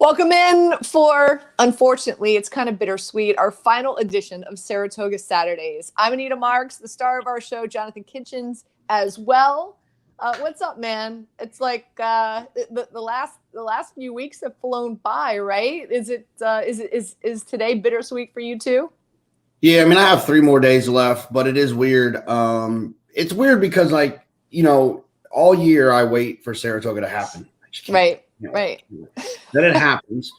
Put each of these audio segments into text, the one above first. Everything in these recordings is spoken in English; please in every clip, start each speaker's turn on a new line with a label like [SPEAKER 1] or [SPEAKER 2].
[SPEAKER 1] Welcome in for, unfortunately, it's kind of bittersweet, our final edition of Saratoga Saturdays. I'm Anita Marks, the star of our show, Jonathon Kinchens, as well. What's up, man? It's like the last few weeks have flown by, right? Is today bittersweet for you too?
[SPEAKER 2] Yeah, I mean, I have 3 more days left, but it is weird. It's weird because, all year I wait for Saratoga to happen.
[SPEAKER 1] Right.
[SPEAKER 2] Then it happens.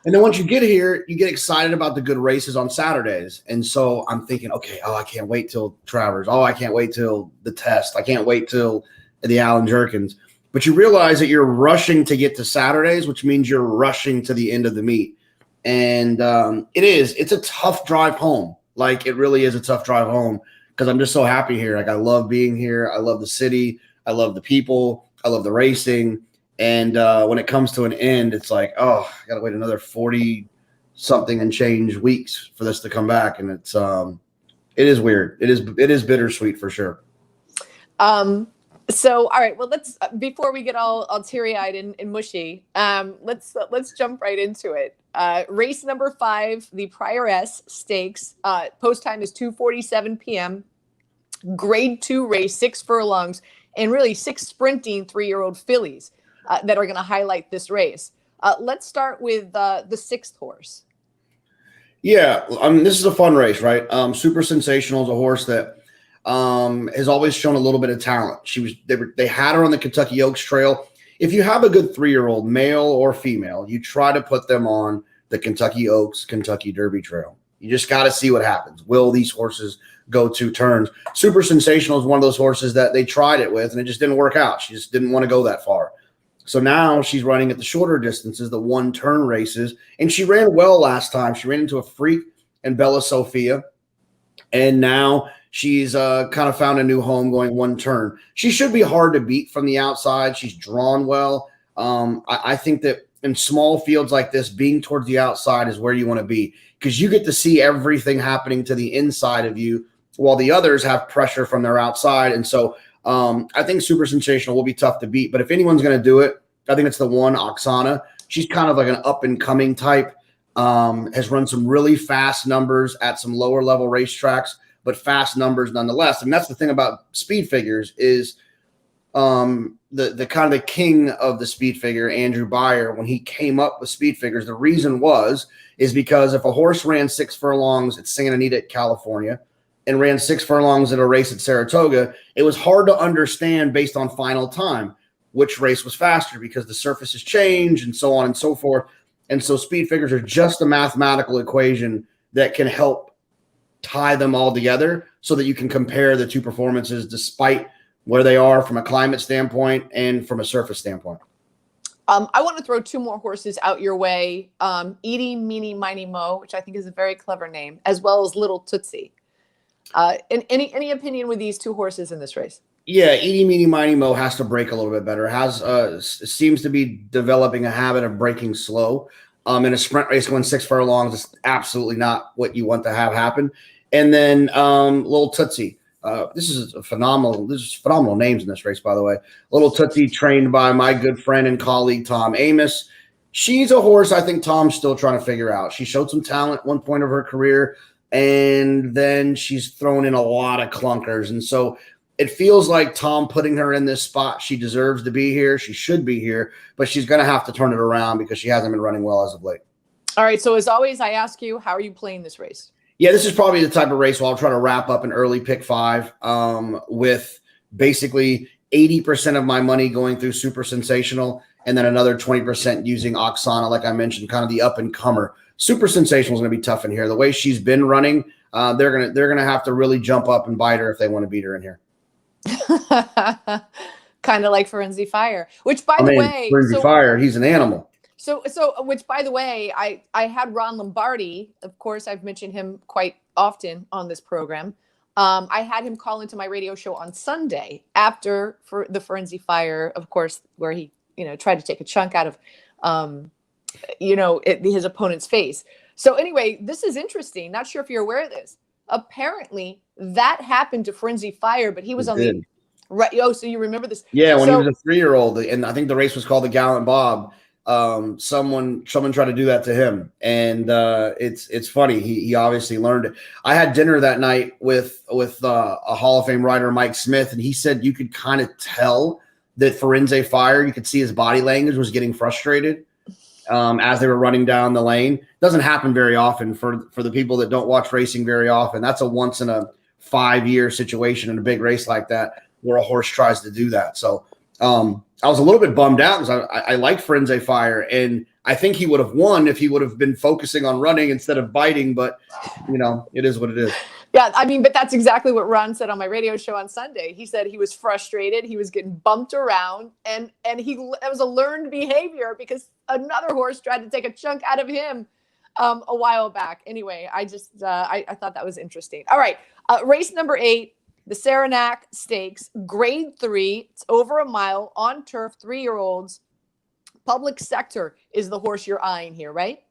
[SPEAKER 2] And then once you get here, you get excited about the good races on Saturdays. And so I'm thinking, okay, I can't wait till Travers. I can't wait till the test. I can't wait till the Allen Jerkins. But you realize that you're rushing to get to Saturdays, which means you're rushing to the end of the meet. And it's a tough drive home. Like, it really is a tough drive home because I'm just so happy here. Like, I love being here. I love the city. I love the people. I love the racing. And when it comes to an end, it's like, I got to wait another 40 something and change weeks for this to come back. And it is weird. It is bittersweet for sure.
[SPEAKER 1] So, all right, well, let's, before we get all teary-eyed and mushy, let's jump right into it. Race number 5, the Prioress Stakes, post time is 2:47 p.m. Grade 2 race, 6 furlongs, and really 6 sprinting 3-year-old fillies that are going to highlight this race. Let's start with the 6th horse.
[SPEAKER 2] Yeah, this is a fun race, right? Super Sensational is a horse that has always shown a little bit of talent. They had her on the Kentucky Oaks Trail. If you have a good 3-year-old, male or female, you try to put them on the Kentucky Oaks, Kentucky Derby Trail. You just got to see what happens. Will these horses go 2 turns? Super Sensational is one of those horses that they tried it with, and it just didn't work out. She just didn't want to go that far. So now she's running at the shorter distances, the 1-turn races, and she ran well last time. She ran into a freak and Bella Sophia, and now she's kind of found a new home going 1 turn. She should be hard to beat from the outside. She's drawn well. I think that in small fields like this, being towards the outside is where you want to be because you get to see everything happening to the inside of you while the others have pressure from their outside. And so I think Super Sensational will be tough to beat. But if anyone's going to do it, I think it's the 1, Oksana. She's kind of like an up-and-coming type, has run some really fast numbers at some lower-level racetracks, but fast numbers nonetheless. And that's the thing about speed figures is the kind of the king of the speed figure, Andrew Beyer, when he came up with speed figures, the reason is because if a horse ran 6 furlongs at Santa Anita, California, and ran 6 furlongs at a race at Saratoga, it was hard to understand based on final time which race was faster because the surfaces change and so on and so forth. And so speed figures are just a mathematical equation that can help tie them all together so that you can compare the 2 performances despite where they are from a climate standpoint and from a surface standpoint.
[SPEAKER 1] I want to throw 2 more horses out your way. Edie, Meeny, Miny, Mo, which I think is a very clever name, as well as Little Tootsie. And any opinion with these 2 horses in this race?
[SPEAKER 2] Yeah, Edie, Meeny, Miny, Mo has to break a little bit better. Seems to be developing a habit of breaking slow. In a sprint race going 6 furlongs is absolutely not what you want to have happen. And then Little Tootsie. This is phenomenal names in this race, by the way. Little Tootsie, trained by my good friend and colleague Tom Amos. She's a horse I think Tom's still trying to figure out. She showed some talent at one point of her career, and then she's thrown in a lot of clunkers. And so it feels like Tom putting her in this spot. She deserves to be here. She should be here, but she's going to have to turn it around because she hasn't been running well as of late.
[SPEAKER 1] All right. So as always, I ask you, how are you playing this race?
[SPEAKER 2] Yeah, this is probably the type of race where I'll try to wrap up an early pick 5 with basically 80% of my money going through Super Sensational and then another 20% using Oksana, like I mentioned, kind of the up-and-comer. Super Sensational is going to be tough in here. The way she's been running, they're gonna have to really jump up and bite her if they want to beat her in here.
[SPEAKER 1] Kind of like Frenzy Fire, which by the way,
[SPEAKER 2] Frenzy Fire, he's an animal.
[SPEAKER 1] So, which by the way, I had Ron Lombardi. Of course, I've mentioned him quite often on this program. I had him call into my radio show on Sunday after for the Frenzy Fire, of course, where he, tried to take a chunk out of, his opponent's face. So anyway, this is interesting. Not sure if you're aware of this. Apparently, that happened to Frenzy Fire, but he was on the right. Oh, so you remember this?
[SPEAKER 2] Yeah, when he was a 3-year-old, and I think the race was called the Gallant Bob. someone tried to do that to him, and it's funny. He obviously learned it. I had dinner that night with a Hall of Fame rider, Mike Smith, and he said you could kind of tell that Firenze Fire, you could see his body language was getting frustrated as they were running down the lane. Doesn't happen very often for the people that don't watch racing very often. That's a once in a 5-year situation in a big race like that where a horse tries to do that. So I was a little bit bummed out because I liked Firenze Fire, and I think he would have won if he would have been focusing on running instead of biting. But, it is what it is.
[SPEAKER 1] Yeah, I mean, but that's exactly what Ron said on my radio show on Sunday. He said he was frustrated. He was getting bumped around, and it was a learned behavior because another horse tried to take a chunk out of him a while back. Anyway, I just I thought that was interesting. All right, race number 8. The Saratoga Stakes, Grade 3. It's over a mile on turf, 3-year-olds. Public Sector is the horse you're eyeing here, right?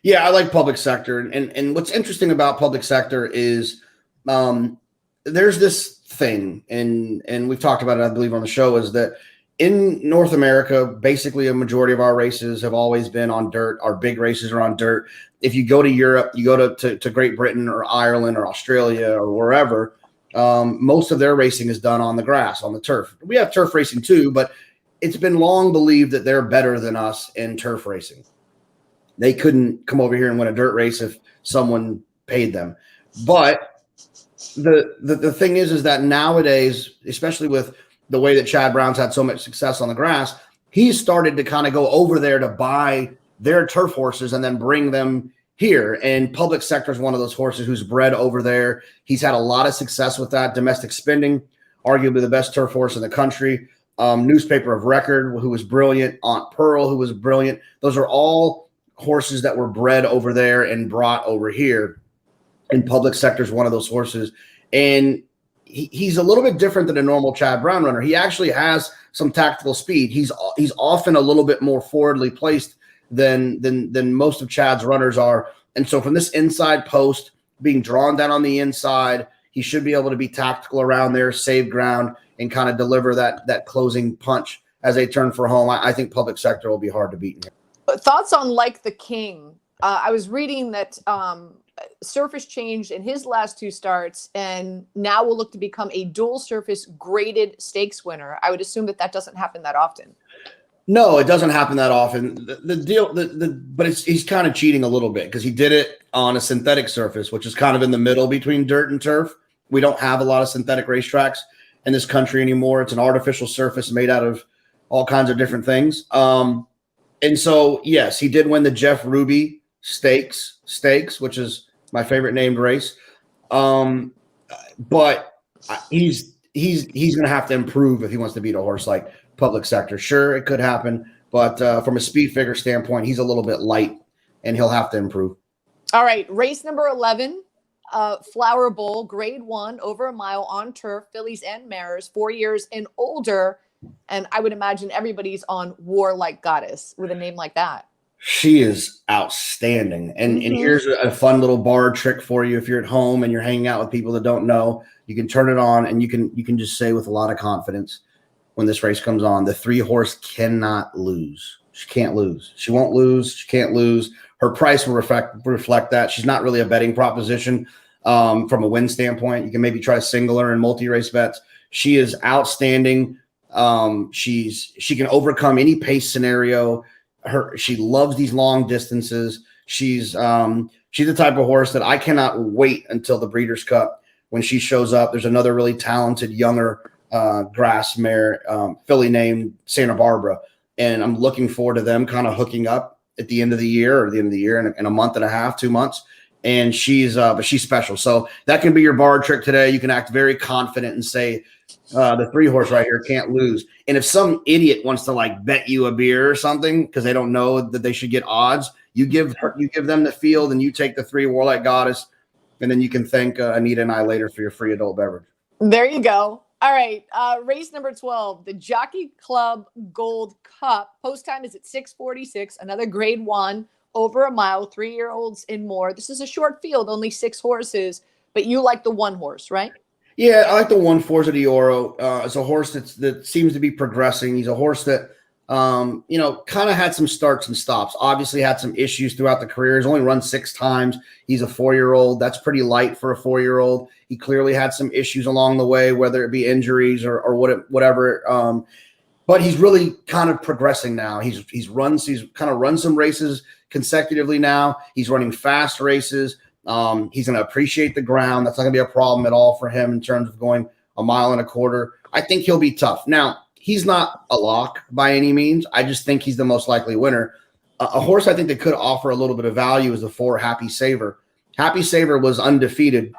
[SPEAKER 2] Yeah, I like Public Sector. And what's interesting about Public Sector is there's this thing, and we've talked about it, I believe, on the show, is that in North America, basically a majority of our races have always been on dirt. Our big races are on dirt. If you go to Europe, you go to Great Britain or Ireland or Australia or wherever, most of their racing is done on the grass, on the turf. We have turf racing too, but it's been long believed that they're better than us in turf racing. They couldn't come over here and win a dirt race if someone paid them. But the thing is that nowadays, especially with the way that Chad Brown's had so much success on the grass, he's started to kind of go over there to buy their turf horses and then bring them here. And Public Sector is one of those horses who's bred over there. He's had a lot of success with that. Domestic Spending, arguably the best turf horse in the country. Newspaper of Record, who was brilliant. Aunt Pearl, who was brilliant. Those are all horses that were bred over there and brought over here. And Public Sector is one of those horses. And he's a little bit different than a normal Chad Brown runner. He actually has some tactical speed. He's often a little bit more forwardly placed than most of Chad's runners are. And so from this inside post being drawn down on the inside, he should be able to be tactical around there, save ground, and kind of deliver that closing punch as they turn for home. I think Public Sector will be hard to beat.
[SPEAKER 1] Thoughts on Like the King? I was reading that surface changed in his last 2 starts and now will look to become a dual surface graded stakes winner. I would assume that doesn't happen that often.
[SPEAKER 2] No, it doesn't happen that often. But he's kind of cheating a little bit because he did it on a synthetic surface, which is kind of in the middle between dirt and turf. We don't have a lot of synthetic racetracks in this country anymore. It's an artificial surface made out of all kinds of different things. And so, yes, he did win the Jeff Ruby Stakes, which is my favorite named race. But he's going to have to improve if he wants to beat a horse like Public Sector. Sure, it could happen, but from a speed figure standpoint, he's a little bit light, and he'll have to improve.
[SPEAKER 1] All right, race number 11, Flower Bowl, Grade 1, over a mile on turf, fillies and mares, 4 years and older. And I would imagine everybody's on Warlike Goddess with a name like that.
[SPEAKER 2] She is outstanding. And here's a fun little bar trick for you. If you're at home and you're hanging out with people that don't know, you can turn it on and you can just say with a lot of confidence when this race comes on, the 3-horse cannot lose. She can't lose. She won't lose. She can't lose. Her price will reflect that. She's not really a betting proposition from a win standpoint. You can maybe try to single her in multi-race bets. She is outstanding. She can overcome any pace scenario. She loves these long distances. She's the type of horse that I cannot wait until the Breeders' Cup when she shows up. There's another really talented younger grass mare filly named Santa Barbara, and I'm looking forward to them kind of hooking up at the end of the year in a month and a half, 2 months. And she's special. So that can be your bar trick today. You can act very confident and say, the 3-horse right here can't lose. And if some idiot wants to like bet you a beer or something because they don't know that they should get odds, you give them the field and you take the 3 Warlike Goddess, and then you can thank Anita and I later for your free adult beverage.
[SPEAKER 1] There you go. All right, race number 12, the Jockey Club Gold Cup. Post time is at 6:46. Another Grade 1, over a mile, 3-year-olds and more. This is a short field, only 6 horses, but you like the 1 horse, right?
[SPEAKER 2] Yeah, I like the 1 Forza de Oro. It's a horse that seems to be progressing. He's a horse that Kind of had some starts and stops. Obviously had some issues throughout the career. He's only run 6 times. He's a 4-year-old. That's pretty light for a 4-year-old. He clearly had some issues along the way, whether it be injuries or whatever. But he's really kind of progressing now. He's kind of run some races consecutively now. He's running fast races. He's going to appreciate the ground. That's not going to be a problem at all for him in terms of going a mile and a quarter. I think he'll be tough. Now, he's not a lock by any means. I just think he's the most likely winner. A horse I think that could offer a little bit of value is the 4 Happy Saver. Happy Saver was undefeated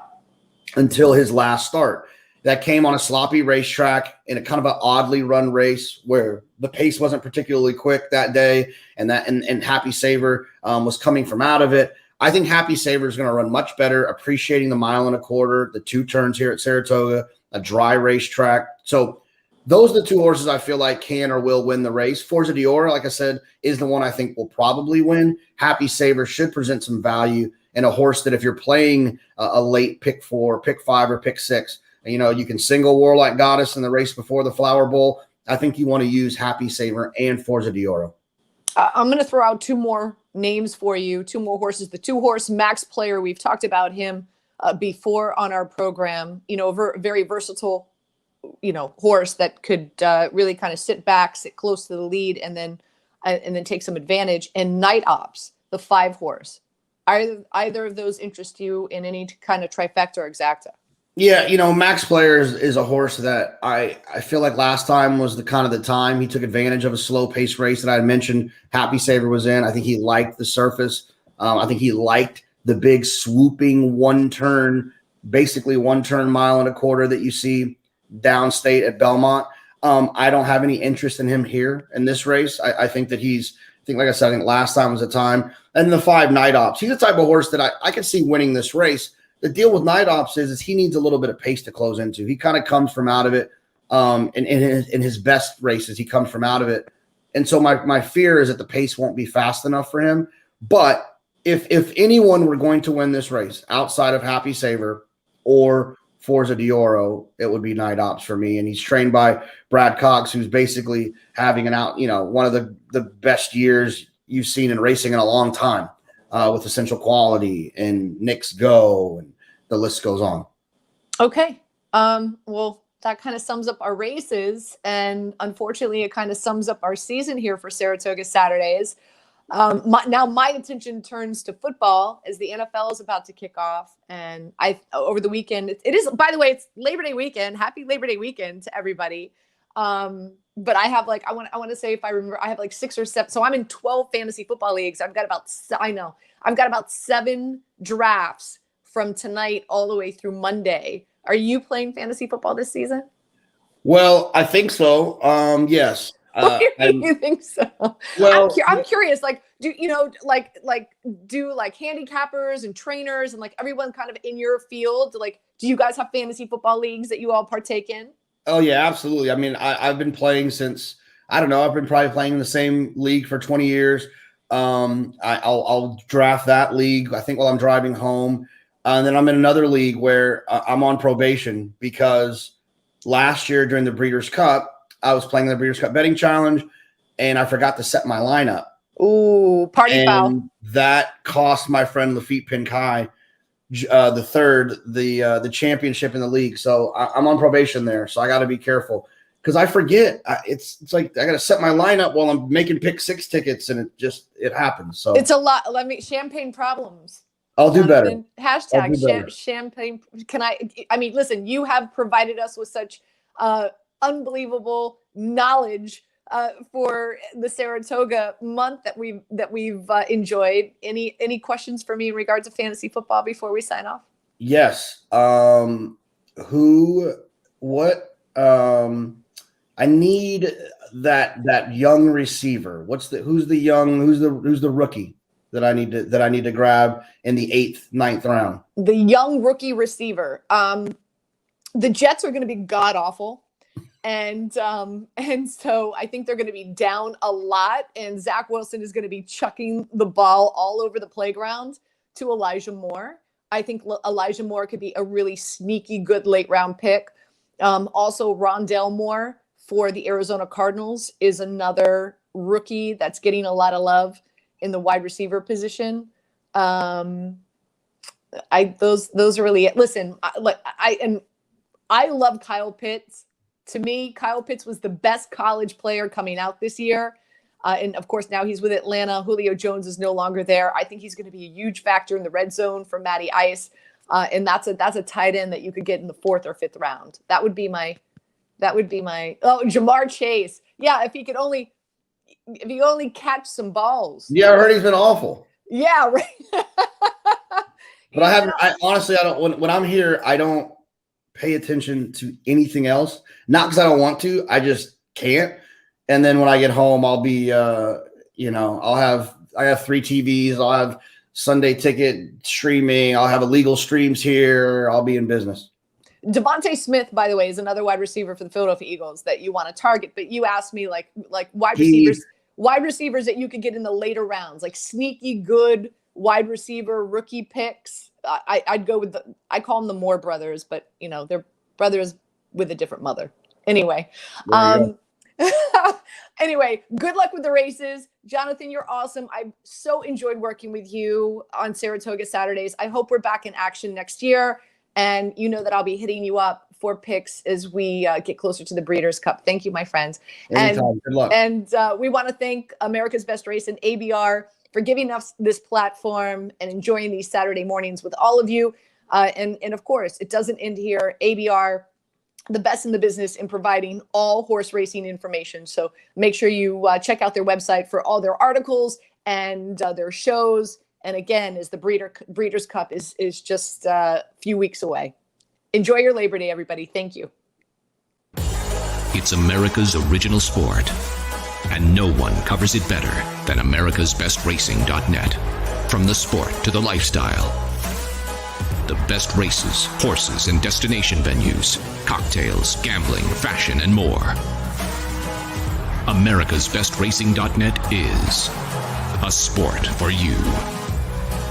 [SPEAKER 2] until his last start. That came on a sloppy racetrack in a kind of an oddly run race where the pace wasn't particularly quick that day, and Happy Saver was coming from out of it. I think Happy Saver is going to run much better, appreciating the mile and a quarter, the 2 turns here at Saratoga, a dry racetrack. So those are the 2 horses I feel like can or will win the race. Forza Diora, like I said, is the one I think will probably win. Happy Saver should present some value, and a horse that if you're playing a late pick 4, pick 5, or pick 6, you can single Warlike Goddess in the race before the Flower Bowl. I think you want to use Happy Saver and Forza Diora.
[SPEAKER 1] I'm going to throw out 2 more names for you, 2 more horses. The 2-horse Max Player, we've talked about him before on our program. Very versatile, horse that could really kind of sit back, sit close to the lead, and then take some advantage. And Night Ops, the 5-horse. Either of those interest you in any kind of trifecta or exacta?
[SPEAKER 2] Yeah, Max Player is a horse that I feel like last time was the kind of the time he took advantage of a slow pace race that I had mentioned Happy Saver was in. I think he liked the surface. I think he liked the big swooping basically one turn mile and a quarter that you see downstate at Belmont. I don't have any interest in him here in this race. I think that like I said, I think last time was the time. And the 5 Night Ops, he's the type of horse that I could see winning this race. The deal with Night Ops is he needs a little bit of pace to close into. He kind of comes from out of it. In his best races, he comes from out of it. And so my fear is that the pace won't be fast enough for him. But if anyone were going to win this race outside of Happy Saver or Forza Dioro, it would be Night Ops for me. And he's trained by Brad Cox, who's basically having one of the best years you've seen in racing in a long time, with Essential Quality and Knicks Go, and the list goes on. Okay.
[SPEAKER 1] Well, that kind of sums up our races, and unfortunately it kind of sums up our season here for Saratoga Saturdays. Now my attention turns to football as the NFL is about to kick off, and over the weekend, it is, by the way, it's Labor Day weekend. Happy Labor Day weekend to everybody. But I have I want to say, if I remember, I have 6 or 7. So I'm in 12 fantasy football leagues. I've got about 7 drafts from tonight all the way through Monday. Are you playing fantasy football this season?
[SPEAKER 2] Well, I think so. Yes.
[SPEAKER 1] You think so?
[SPEAKER 2] Well,
[SPEAKER 1] I'm curious. Do handicappers and trainers and everyone kind of in your field? Do you guys have fantasy football leagues that you all partake in?
[SPEAKER 2] Oh yeah, absolutely. I mean, I've been playing since, I don't know, I've been probably playing in the same league for 20 years. I'll draft that league, I think, while I'm driving home. And then I'm in another league where I'm on probation because last year during the Breeders' Cup, I was playing the Breeders' Cup betting challenge and I forgot to set my lineup.
[SPEAKER 1] Ooh, party foul.
[SPEAKER 2] That cost my friend Lafitte Pinkai the championship in the league. So I'm on probation there. So I got to be careful because I forget. It's like I got to set my lineup while I'm making pick 6 tickets, and it happens. So
[SPEAKER 1] it's a lot. Champagne problems.
[SPEAKER 2] I'll do better.
[SPEAKER 1] Hashtag champagne. I mean, listen, you have provided us with such unbelievable knowledge for the Saratoga month that we've enjoyed. Any questions for me in regards to fantasy football before we sign off?
[SPEAKER 2] Yes. I need that young receiver. Who's the rookie that I need to grab in the 8th, 9th round?
[SPEAKER 1] The young rookie receiver. The Jets are going to be god awful. And so I think they're going to be down a lot, and Zach Wilson is going to be chucking the ball all over the playground to Elijah Moore. I think Elijah Moore could be a really sneaky good late round pick. Also Rondell Moore for the Arizona Cardinals is another rookie that's getting a lot of love in the wide receiver position. Those are really it. Listen, I love Kyle Pitts. To me, Kyle Pitts was the best college player coming out this year. And of course, now he's with Atlanta. Julio Jones is no longer there. I think he's going to be a huge factor in the red zone for Matty Ice. And that's a tight end that you could get in the 4th or 5th round. That would be my Jamar Chase. Yeah. If he could only catch some balls.
[SPEAKER 2] Yeah. I heard he's been awful.
[SPEAKER 1] Yeah. Right.
[SPEAKER 2] But I honestly, I don't, when I'm here, I don't pay attention to anything else. Not because I don't want to, I just can't. And then when I get home, I'll be, I have 3 TVs. I'll have Sunday ticket streaming. I'll have illegal streams here. I'll be in business.
[SPEAKER 1] Devontae Smith, by the way, is another wide receiver for the Philadelphia Eagles that you want to target. But you asked me like wide receivers that you could get in the later rounds, like sneaky good wide receiver rookie picks. I'd go with I call them the Moore brothers, but they're brothers with a different mother. Anyway, anyway, good luck with the races. Jonathon, you're awesome. I so enjoyed working with you on Saratoga Saturdays. I hope we're back in action next year. And you know that I'll be hitting you up for picks as we get closer to the Breeders' Cup. Thank you, my friends.
[SPEAKER 2] Anytime. Good luck.
[SPEAKER 1] And we want to thank America's Best Race and ABR for giving us this platform and enjoying these Saturday mornings with all of you. And of course, it doesn't end here. ABR, the best in the business in providing all horse racing information. So make sure you check out their website for all their articles and their shows. And again, as the Breeders' Cup is just a few weeks away. Enjoy your Labor Day, everybody. Thank you.
[SPEAKER 3] It's America's original sport, and no one covers it better than americasbestracing.net. From the sport to the lifestyle, the best races, horses, and destination venues, cocktails, gambling, fashion, and more. americasbestracing.net is a sport for you.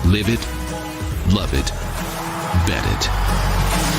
[SPEAKER 3] Live it, love it, bet it.